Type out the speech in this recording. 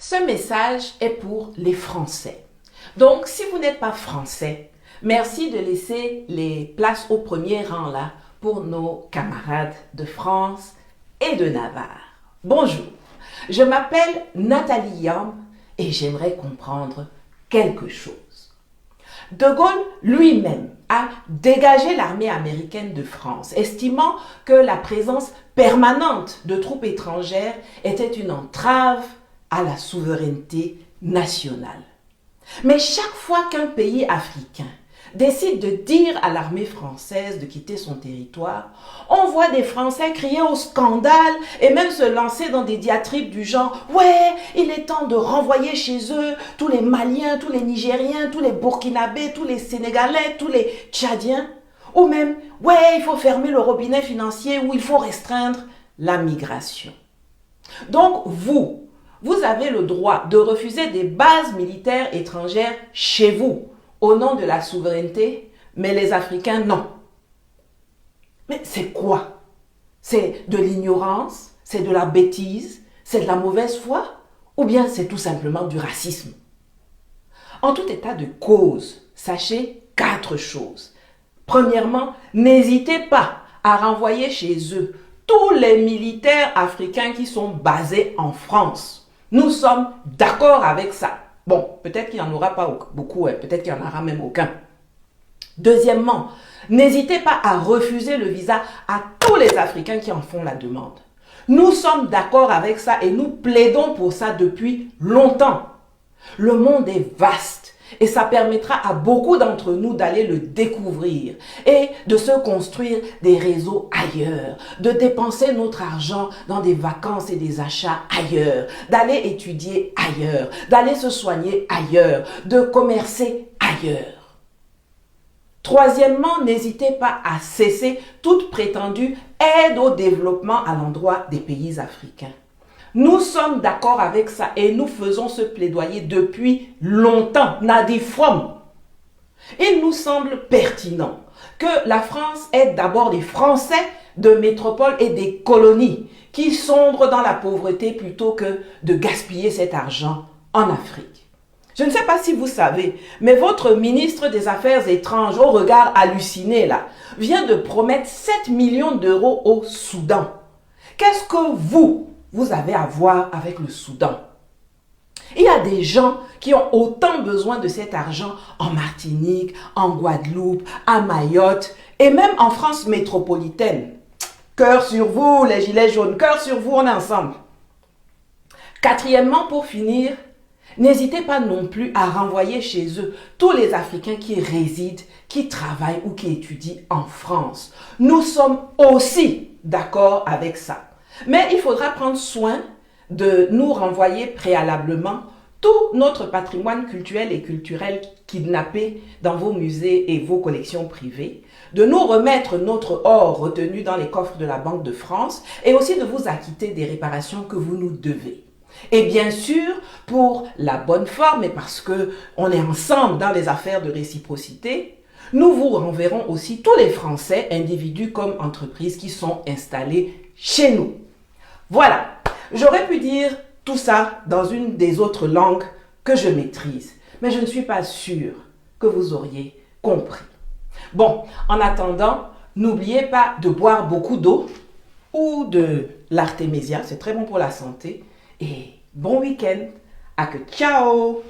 Ce message est pour les Français. Donc, si vous n'êtes pas français, merci de laisser les places au premier rang là pour nos camarades de France et de Navarre. Bonjour, je m'appelle Nathalie Yam et j'aimerais comprendre quelque chose. De Gaulle lui-même a dégagé l'armée américaine de France, estimant que la présence permanente de troupes étrangères était une entrave à la souveraineté nationale. Mais chaque fois qu'un pays africain décide de dire à l'armée française de quitter son territoire, on voit des Français crier au scandale et même se lancer dans des diatribes du genre « Ouais, il est temps de renvoyer chez eux tous les Maliens, tous les Nigériens, tous les Burkinabés, tous les Sénégalais, tous les Tchadiens. » Ou même « Ouais, il faut fermer le robinet financier ou il faut restreindre la migration. » Donc vous avez le droit de refuser des bases militaires étrangères chez vous, au nom de la souveraineté, mais les Africains, non. Mais c'est quoi? C'est de l'ignorance? C'est de la bêtise? C'est de la mauvaise foi? Ou bien c'est tout simplement du racisme? En tout état de cause, sachez 4 choses. Premièrement, n'hésitez pas à renvoyer chez eux tous les militaires africains qui sont basés en France. Nous sommes d'accord avec ça. Bon, peut-être qu'il n'y en aura pas beaucoup, peut-être qu'il n'y en aura même aucun. Deuxièmement, n'hésitez pas à refuser le visa à tous les Africains qui en font la demande. Nous sommes d'accord avec ça et nous plaidons pour ça depuis longtemps. Le monde est vaste et ça permettra à beaucoup d'entre nous d'aller le découvrir et de se construire des réseaux ailleurs, de dépenser notre argent dans des vacances et des achats ailleurs, d'aller étudier ailleurs, d'aller se soigner ailleurs, de commercer ailleurs. Troisièmement, n'hésitez pas à cesser toute prétendue aide au développement à l'endroit des pays africains. Nous sommes d'accord avec ça et nous faisons ce plaidoyer depuis longtemps, Nadi From. Il nous semble pertinent que la France aide d'abord les Français de métropole et des colonies qui sombrent dans la pauvreté plutôt que de gaspiller cet argent en Afrique. Je ne sais pas si vous savez, mais votre ministre des Affaires étrangères, au regard halluciné là, vient de promettre 7 millions d'euros au Soudan. Qu'est-ce que vous avez à voir avec le Soudan? Il y a des gens qui ont autant besoin de cet argent en Martinique, en Guadeloupe, à Mayotte et même en France métropolitaine. Cœur sur vous, les gilets jaunes, cœur sur vous, on est ensemble. Quatrièmement, pour finir, n'hésitez pas non plus à renvoyer chez eux tous les Africains qui résident, qui travaillent ou qui étudient en France. Nous sommes aussi d'accord avec ça. Mais il faudra prendre soin de nous renvoyer préalablement tout notre patrimoine culturel et culturel kidnappé dans vos musées et vos collections privées, de nous remettre notre or retenu dans les coffres de la Banque de France et aussi de vous acquitter des réparations que vous nous devez. Et bien sûr, pour la bonne forme et parce qu'on est ensemble dans les affaires de réciprocité, nous vous renverrons aussi tous les Français, individus comme entreprises, qui sont installés chez nous. Voilà, j'aurais pu dire tout ça dans une des autres langues que je maîtrise, mais je ne suis pas sûre que vous auriez compris. Bon, en attendant, n'oubliez pas de boire beaucoup d'eau ou de l'artémisia, c'est très bon pour la santé. Et bon week-end, à que ciao!